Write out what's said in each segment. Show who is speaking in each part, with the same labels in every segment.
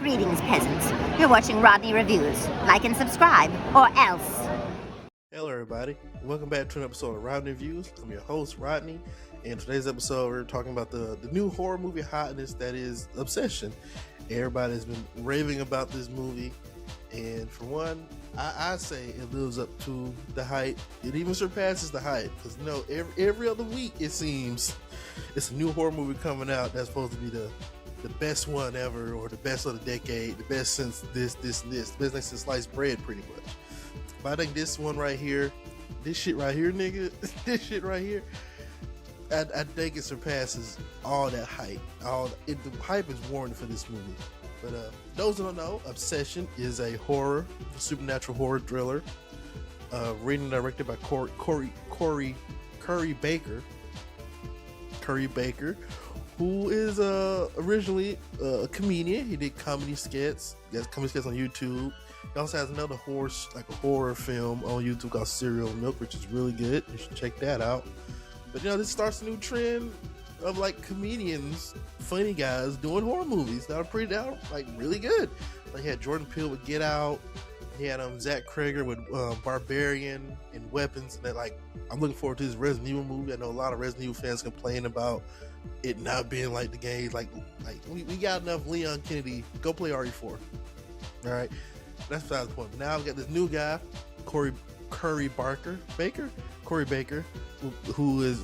Speaker 1: Greetings, peasants. You're watching Rodney Reviews. Like and subscribe, or else.
Speaker 2: Hello, everybody. Welcome back to an episode of Rodney Reviews. I'm your host, Rodney, and today's episode we're talking about the new horror movie hotness that is Obsession. Everybody's been raving about this movie, and for one, I say it lives up to the hype. It even surpasses the hype because every other week it seems it's a new horror movie coming out that's supposed to be the best one ever, or the best of the decade, the best since this, the best since sliced bread, pretty much. But I think this one right here, this shit right here, nigga, this shit right here, I think it surpasses all that hype. The hype is warranted for this movie. But those who don't know, Obsession is a horror, supernatural horror thriller, written and directed by Curry Baker. Curry Baker, who is originally a comedian. He did comedy skits. He has comedy skits on YouTube. He also has another horror film on YouTube called Serial Milk, which is really good. You should check that out. But this starts a new trend of comedians, funny guys doing horror movies that are really good. He had Jordan Peele with Get Out. He had Zach Cregger with Barbarian and Weapons. And I'm looking forward to this Resident Evil movie. I know a lot of Resident Evil fans complain about it not being like the games. We got enough Leon Kennedy. Go play RE4. All right, that's besides the point. But now we got this new guy, Curry Baker, who is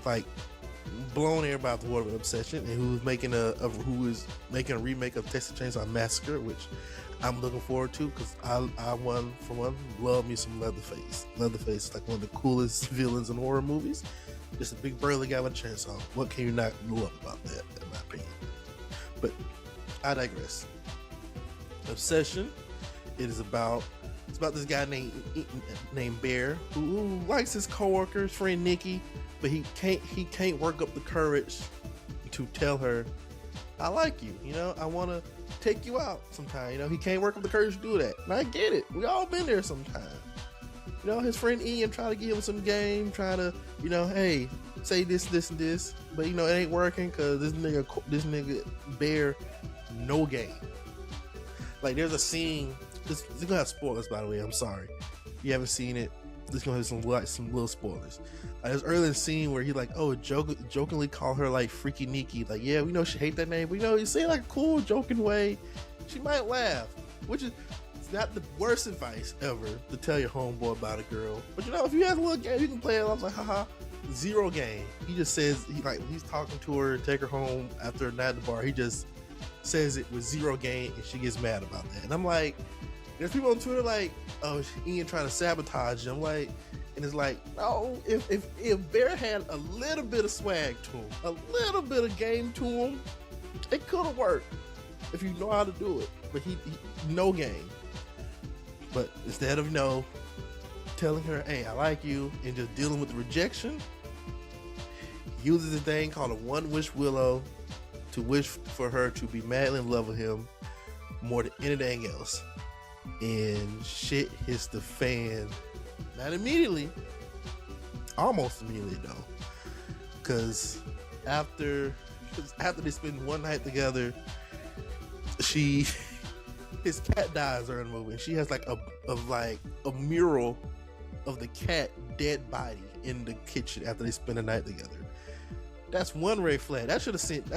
Speaker 2: blown everybody out the water with Obsession, and who is making a remake of Texas Chainsaw Massacre, which I'm looking forward to because I love me some Leatherface. Leatherface is one of the coolest villains in horror movies. Just a big burly guy with a chainsaw. What can you not love about that, in my opinion? But I digress. Obsession. It's about this guy named Bear who likes his coworker, his friend Nikki, but he can't work up the courage to tell her, I like you. I want to take you out sometime. He can't work up the courage to do that. And I get it. We all been there sometime. His friend Ian trying to give him some game, trying to, hey, say this, and this, but it ain't working because this nigga Bear, no game. There's a scene. This is gonna have spoilers, by the way. I'm sorry. If you haven't seen it, this gonna have some little spoilers. There's early in the scene where he jokingly call her Freaky Nikki. Yeah, we know she hate that name, but you say it a cool, joking way. She might laugh, which is not the worst advice ever to tell your homeboy about a girl. But if you have a little game, you can play it. I was haha, zero game. He just says he's talking to her, take her home after a night at the bar. He just says it with zero game, and she gets mad about that. And I'm there's people on Twitter oh, Ian trying to sabotage him. And it's no, if Bear had a little bit of swag to him, a little bit of game to him, it could have worked if you know how to do it. But he no game. But instead of telling her, hey, I like you, and just dealing with the rejection, he uses a thing called a one-wish willow to wish for her to be madly in love with him more than anything else. And shit hits the fan. Not immediately. Almost immediately though. Because after they spend one night together, his cat dies during the movie. And she has a mural of the cat dead body in the kitchen after they spend a night together. That's one red flag. That should have sent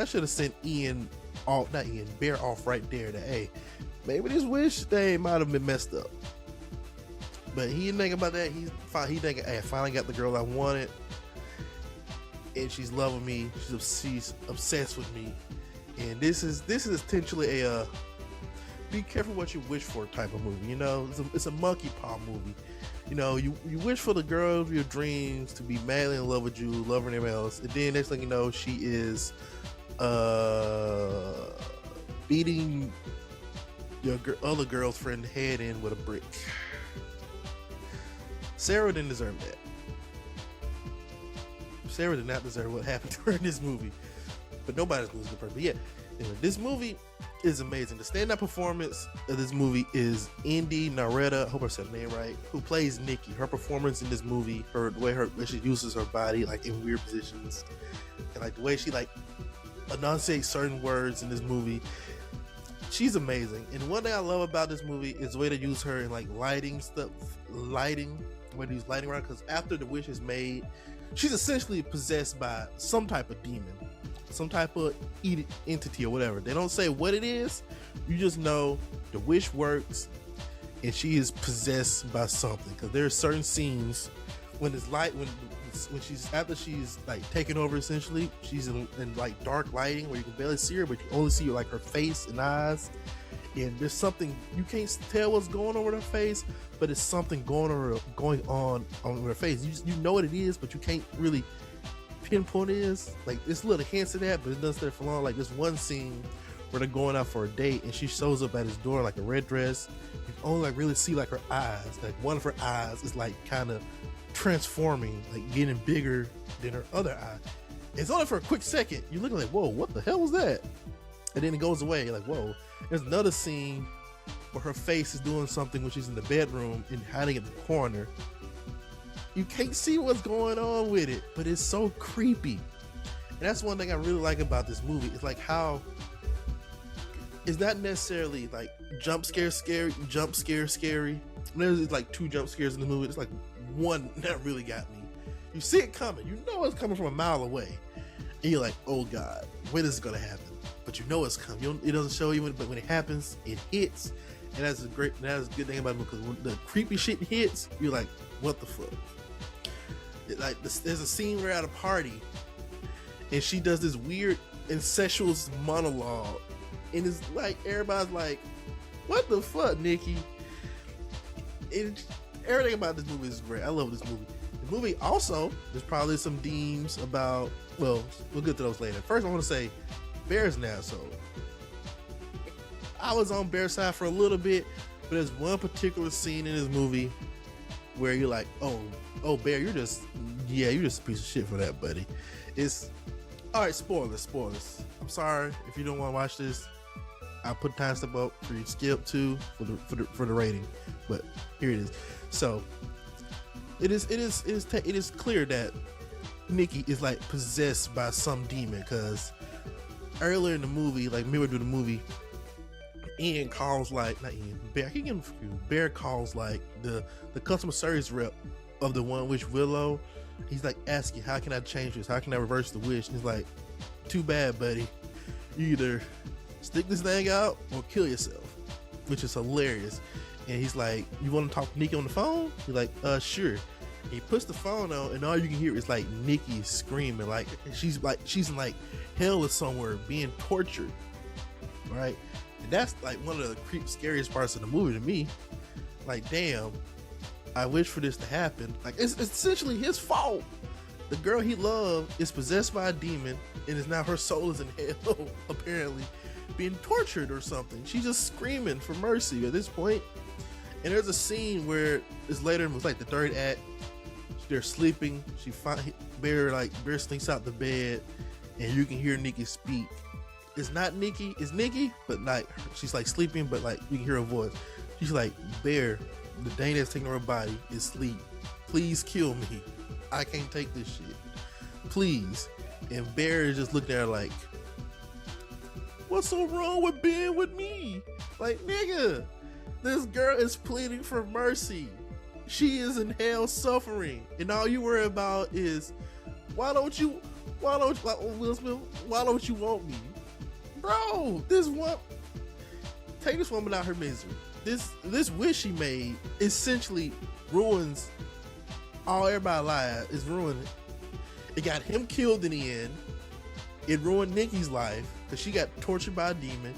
Speaker 2: Bear off right there. That hey, maybe this wish thing might have been messed up. But he didn't think about that. He thinking, hey, I finally got the girl I wanted, and she's loving me. She's obsessed with me. And this is essentially a be careful what you wish for type of movie. It's a monkey paw movie. You wish for the girl of your dreams to be madly in love with you, love her and everything else, and then next thing you know, she is beating your other girl's friend head in with a brick. Sarah didn't deserve that. Sarah did not deserve what happened to her in this movie. But nobody's losing the person. But yeah, this movie is amazing. The stand-up performance of this movie is Indy Narita, I hope I said her name right, who plays Nikki. Her performance in this movie, the way she uses her body in weird positions, and the way she enunciates certain words in this movie, she's amazing. And one thing I love about this movie is the way they use her in like lighting stuff, when he's lighting around. Because after the wish is made, she's essentially possessed by some type of demon, some type of entity or whatever. They don't say what it is. You just know the wish works, and she is possessed by something. Because there are certain scenes when it's light, when she's after she's like taken over, essentially she's in like dark lighting where you can barely see her, but you only see like her face and eyes, and there's something you can't tell what's going on with her face, but it's something going on her face. You know what it is, but you can't really pinpoint it is. Like it's little hints of that, but it doesn't stay for long. Like this one scene where they're going out for a date and she shows up at his door like a red dress. You can only like really see like her eyes, like one of her eyes is like kind of transforming, like getting bigger than her other eye. It's only for a quick second. You're looking like, whoa, what the hell was that? And then it goes away. You're like, whoa. There's another scene where her face is doing something when she's in the bedroom and hiding in the corner. You can't see what's going on with it, but it's so creepy. And that's one thing I really like about this movie. It's like how it's not necessarily like jump scare scary. There's like 2 jump scares in the movie. It's like one that really got me. You see it coming. You know it's coming from a mile away. And you're like, oh God, when is it going to happen? But you know it's coming. It doesn't show you, but when it happens, it hits. And that's a good thing about it, because when the creepy shit hits, you're like, what the fuck? There's a scene where at a party, and she does this weird incestuous monologue. And it's like, everybody's like, what the fuck, Nikki? Everything about this movie is great. I love this movie. The movie also, there's probably some themes about, well, we'll get to those later. First, I want to say, Bear's an asshole. I was on Bear's side for a little bit, but there's one particular scene in this movie where you're like, oh, Bear, you're just a piece of shit for that, buddy. It's, all right, spoilers. I'm sorry if you don't want to watch this. I'll put timestamp up for you to skip to for the rating, but here it is. So it is clear that Nikki is like possessed by some demon, because earlier in the movie, like midway through the movie, Bear calls like the customer service rep of the One Wish Willow. He's like asking, how can I change this? How can I reverse the wish? And he's like, too bad, buddy. You either stick this thing out or kill yourself, which is hilarious. And he's like, you want to talk to Nikki on the phone? He's like, sure. And he puts the phone on, and all you can hear is like Nikki screaming, like she's in like hell or somewhere being tortured, right? And that's like one of the scariest parts of the movie to me. Like, damn, I wish for this to happen. Like, it's essentially his fault. The girl he loved is possessed by a demon, and is now her soul is in hell, apparently, being tortured or something. She's just screaming for mercy at this point. And there's a scene where it's later, it was like the third act. They're sleeping. Bear sneaks out the bed, and you can hear Nikki speak. It's not Nikki, it's Nikki, but like she's like sleeping, but like you can hear her voice. She's like, Bear, the thing that's taking her body is sleep. Please kill me. I can't take this shit. Please. And Bear is just looking at her like, what's so wrong with being with me? Like, nigga, this girl is pleading for mercy. She is in hell suffering, and all you worry about is why don't you want me? Bro, take this woman out her misery. This wish she made essentially ruins all everybody's lives. It's ruined. It got him killed in the end. It ruined Nikki's life because she got tortured by a demon.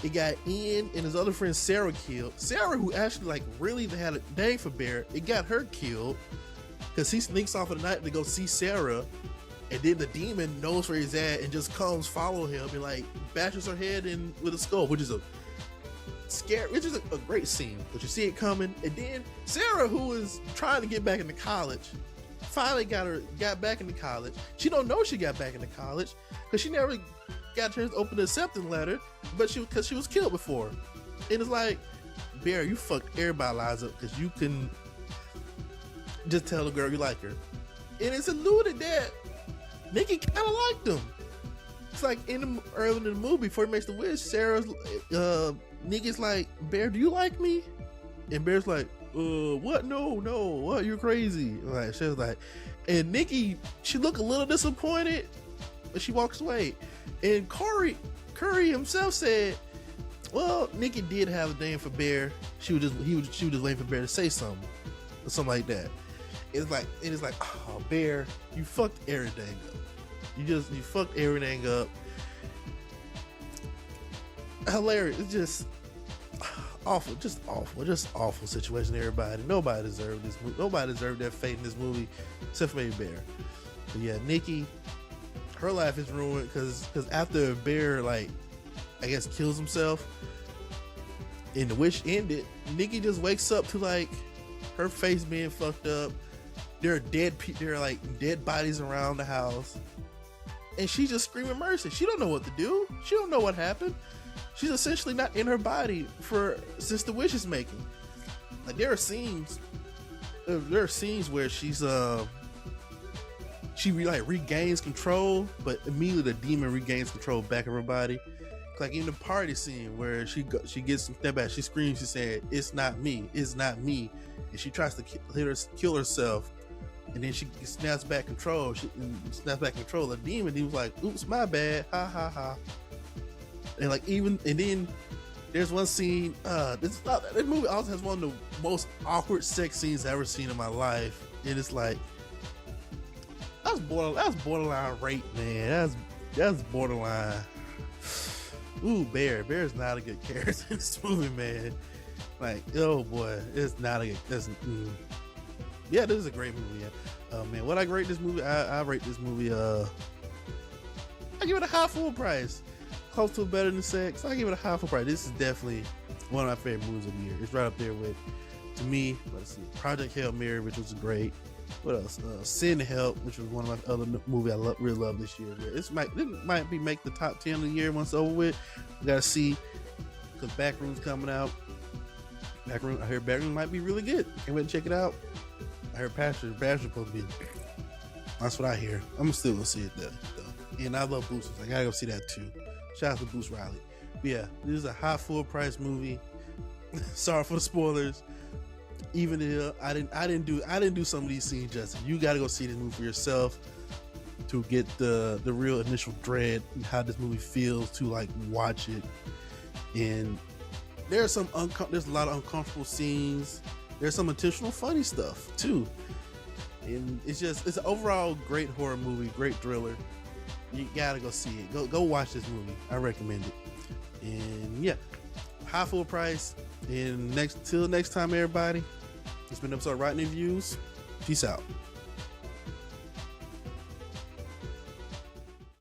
Speaker 2: It got Ian and his other friend Sarah killed. Sarah, who actually like really had a dang for Bear, it got her killed because he sneaks off in the night to go see Sarah, and then the demon knows where he's at and just comes follow him and like bashes her head in with a skull, which is a great scene. But you see it coming, and then Sarah, who is trying to get back into college, finally got back into college. She don't know she got back into college because she never got a chance to open the acceptance letter, because she was killed before. And it's like, Bear, you fucked everybody's lives up because you couldn't just tell the girl you like her. And it's alluded that Nikki kind of liked him. It's like early in the movie before he makes the wish, Sarah's Nikki's like, Bear, do you like me? And Bear's like, what? No, what? You're crazy. Like she was like, and Nikki, she looked a little disappointed, but she walks away. And Curry himself said, well, Nikki did have a name for Bear. She was just waiting for Bear to say something or something like that. It's like oh, Bear, you fucked everything up. You fucked everything up. Hilarious. It's just awful, just awful situation. Everybody, nobody deserved this. Nobody deserved their fate in this movie, except for maybe Bear. But yeah, Nikki, her life is ruined because after Bear, like, I guess kills himself, and the wish ended, Nikki just wakes up to like her face being fucked up. There are like dead bodies around the house, and she's just screaming mercy. She don't know what to do. She don't know what happened. She's essentially not in her body since the wish is making. Like there are scenes where she regains control, but immediately the demon regains control back of her body. Like in the party scene where she gets some step back, she screams, she said, it's not me, and she tries to kill herself, and then she snaps back control. The demon, he was like, oops, my bad, ha ha ha. And then there's one scene, this movie also has one of the most awkward sex scenes I've ever seen in my life, and it's like, that's borderline rape, man. That's borderline. Ooh, Bear's not a good character in this movie, man. Like, oh boy, it's not a good. Yeah, this is a great movie. Yeah. Man, what I rate this movie? I rate this movie. I give it a high full price. Close to Better Than Sex. I give it a high full price. This is definitely one of my favorite movies of the year. It's right up there with, to me, let's see, Project Hail Mary, which was great. What else? Sin Help, which was one of my other movies I really love this year. It might make the top 10 of the year once it's over with. We gotta see, because Backroom's coming out. I heard Backroom might be really good. Can't wait to check it out. I heard Pastor's supposed to be. That's what I hear. I'm still gonna see it though. And I love Boosters. I gotta go see that too. Shout out to Boost Riley. But yeah, this is a high full price movie. Sorry for the spoilers. Even if I didn't do some of these scenes justice. You got to go see this movie for yourself to get the real initial dread and how this movie feels to like watch it. And there's a lot of uncomfortable scenes. There's some intentional funny stuff too. And it's an overall great horror movie, great thriller. You gotta go see it. Go watch this movie. I recommend it. And yeah, high full price. And till next time, everybody. It's been an episode of Rotten Reviews. Peace out.